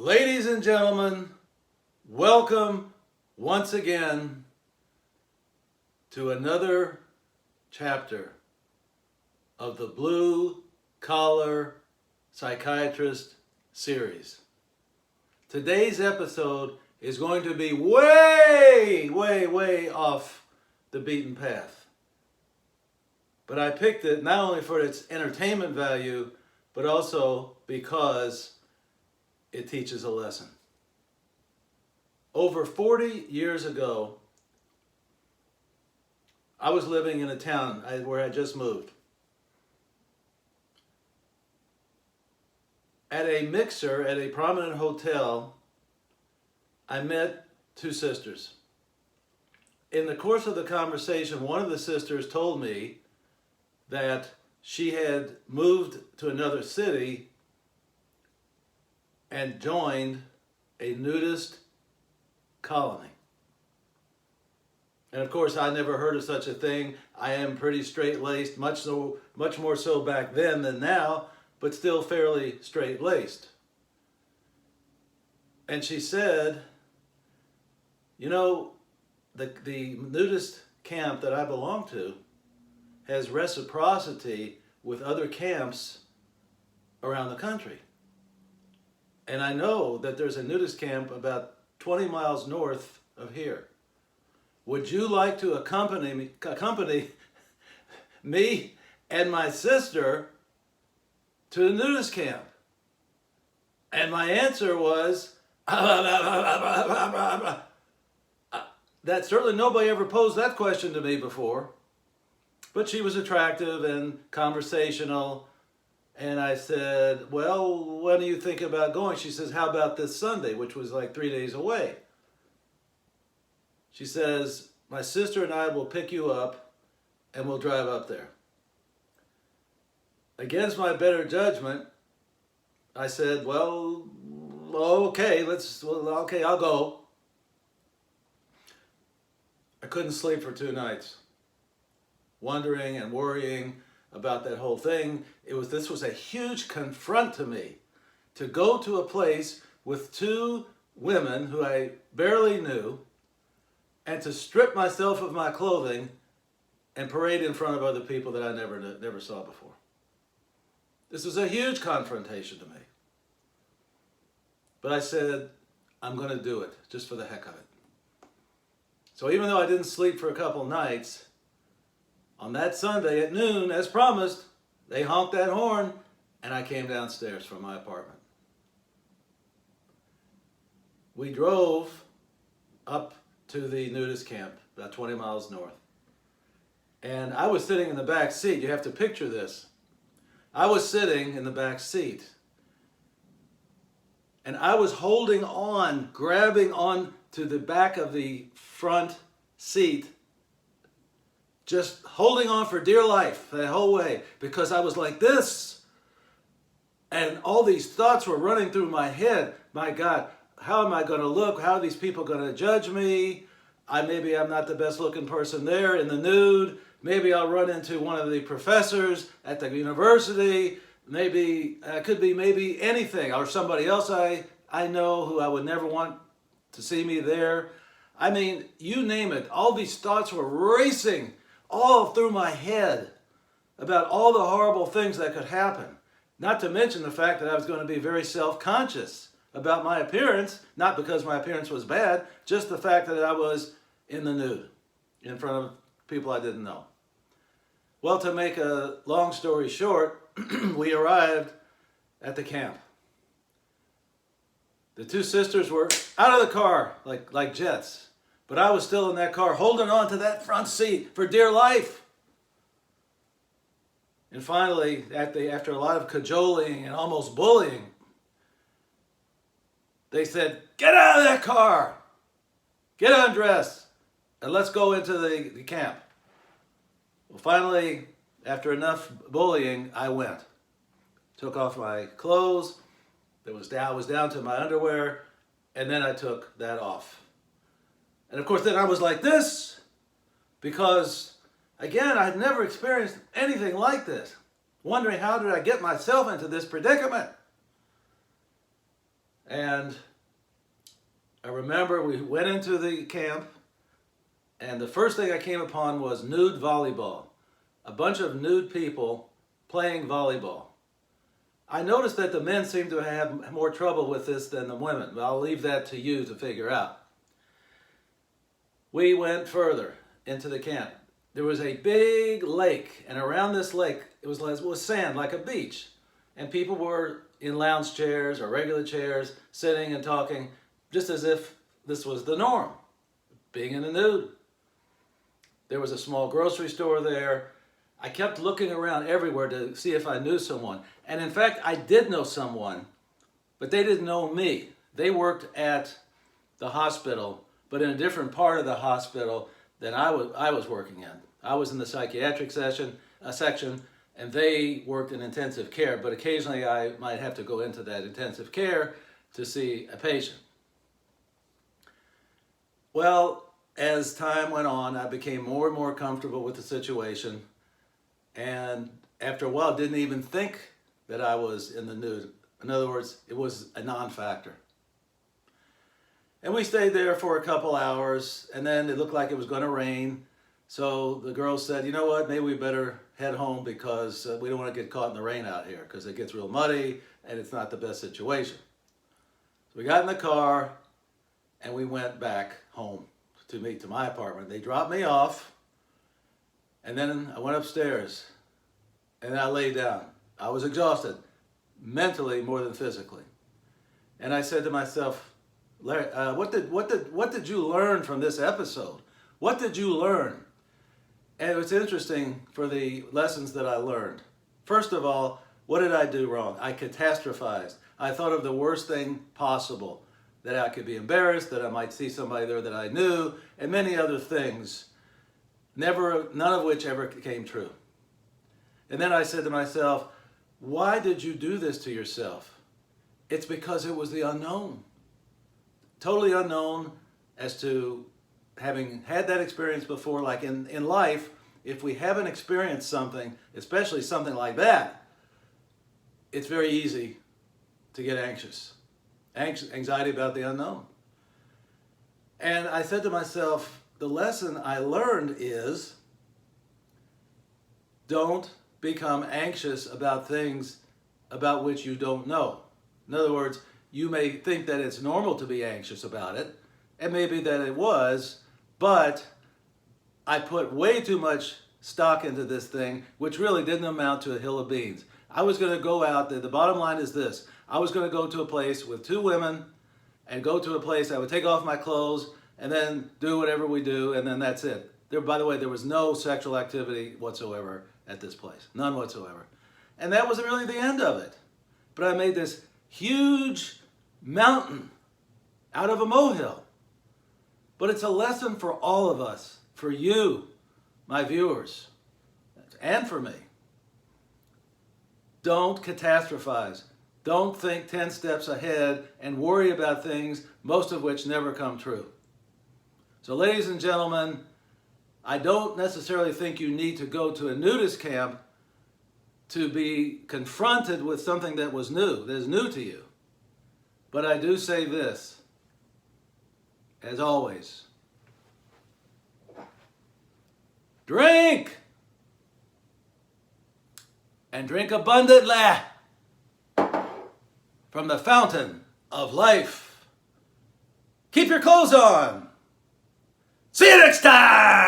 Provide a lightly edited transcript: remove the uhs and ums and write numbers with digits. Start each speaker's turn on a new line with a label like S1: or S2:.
S1: Ladies and gentlemen, welcome once again to another chapter of the Blue Collar Psychiatrist series. Today's episode is going to be way off the beaten path. But I picked it not only for its entertainment value, but also because it teaches a lesson. Over 40 years ago, I was living in a town where I just moved. At a mixer at a prominent hotel, I met two sisters. In the course of the conversation, one of the sisters told me that she had moved to another city and joined a nudist colony. And of course, I never heard of such a thing. I am pretty straight-laced, much more so back then than now, but still fairly straight-laced. And she said, you know, the nudist camp that I belong to has reciprocity with other camps around the country. And I know that there's a nudist camp about 20 miles north of here. Would you like to accompany me and my sister to the nudist camp? And my answer was, that certainly nobody ever posed that question to me before. But she was attractive and conversational. And I said, well, when do you think about going? She says, how about this Sunday, which was like 3 days away? She says, my sister and I will pick you up and we'll drive up there. Against my better judgment, I said, well, okay, I'll go. I couldn't sleep for 2 nights, wondering and worrying about that whole thing. This was a huge confront to me, to go to a place with 2 women who I barely knew and to strip myself of my clothing and parade in front of other people that I never saw before. This was a huge confrontation to me. But I said, I'm going to do it just for the heck of it. So even though I didn't sleep for a couple nights, on that Sunday at noon, as promised, they honked that horn, and I came downstairs from my apartment. We drove up to the nudist camp, about 20 miles north. And I was sitting in the back seat. You have to picture this. I was sitting in the back seat. And I was holding on, grabbing on to the back of the front seat, just holding on for dear life that whole way, because I was like this. And all these thoughts were running through my head. My God, how am I going to look? How are these people going to judge me? Maybe I'm not the best looking person there in the nude. Maybe I'll run into one of the professors at the university. Maybe could be maybe anything, or somebody else I know who I would never want to see me there. I mean, you name it. All these thoughts were racing all through my head about all the horrible things that could happen. Not to mention the fact that I was going to be very self-conscious about my appearance, not because my appearance was bad, just the fact that I was in the nude in front of people I didn't know. Well, to make a long story short, we arrived at the camp. The 2 sisters were out of the car like jets. But I was still in that car, holding on to that front seat for dear life. And finally, after a lot of cajoling and almost bullying, they said, get out of that car, get undressed, and let's go into the camp. Well, finally, after enough bullying, I went. Took off my clothes, I was down to my underwear, and then I took that off. And of course, then I was like this, because, again, I had never experienced anything like this. Wondering, how did I get myself into this predicament? And I remember we went into the camp, and the first thing I came upon was nude volleyball. A bunch of nude people playing volleyball. I noticed that the men seemed to have more trouble with this than the women, but I'll leave that to you to figure out. We went further into the camp. There was a big lake, and around this lake, it was sand, like a beach. And people were in lounge chairs or regular chairs, sitting and talking, just as if this was the norm, being in the nude. There was a small grocery store there. I kept looking around everywhere to see if I knew someone. And in fact, I did know someone, but they didn't know me. They worked at the hospital, but in a different part of the hospital than I was working in. I was in the psychiatric section, and they worked in intensive care, but occasionally I might have to go into that intensive care to see a patient. Well, as time went on, I became more and more comfortable with the situation, and after a while didn't even think that I was in the nude. In other words, it was a non-factor. And we stayed there for a couple hours, and then it looked like it was going to rain. So the girls said, you know what, maybe we better head home because we don't want to get caught in the rain out here because it gets real muddy and it's not the best situation. So we got in the car and we went back home to my apartment. They dropped me off, and then I went upstairs and I laid down. I was exhausted, mentally more than physically. And I said to myself, Larry, what did you learn from this episode? What did you learn? And it was interesting for the lessons that I learned. First of all, what did I do wrong? I catastrophized. I thought of the worst thing possible, that I could be embarrassed, that I might see somebody there that I knew, and many other things, none of which ever came true. And then I said to myself, why did you do this to yourself? It's because it was the unknown. Totally unknown as to having had that experience before. Like in life, if we haven't experienced something, especially something like that, it's very easy to get anxious. Anxiety about the unknown. And I said to myself, the lesson I learned is don't become anxious about things about which you don't know. In other words, you may think that it's normal to be anxious about it, and maybe that it was, but I put way too much stock into this thing, which really didn't amount to a hill of beans. I was going to go out there. The bottom line is this. I was going to go to a place with two women and go to a place. I would take off my clothes and then do whatever we do, and then that's it. By the way, there was no sexual activity whatsoever at this place. None whatsoever. And that wasn't really the end of it. But I made this huge mountain out of a molehill. But it's a lesson for all of us, for you, my viewers, and for me. Don't catastrophize. Don't think 10 steps ahead and worry about things, most of which never come true. So ladies and gentlemen, I don't necessarily think you need to go to a nudist camp to be confronted with something that is new to you. But I do say this, as always, drink! And drink abundantly from the fountain of life. Keep your clothes on. See you next time!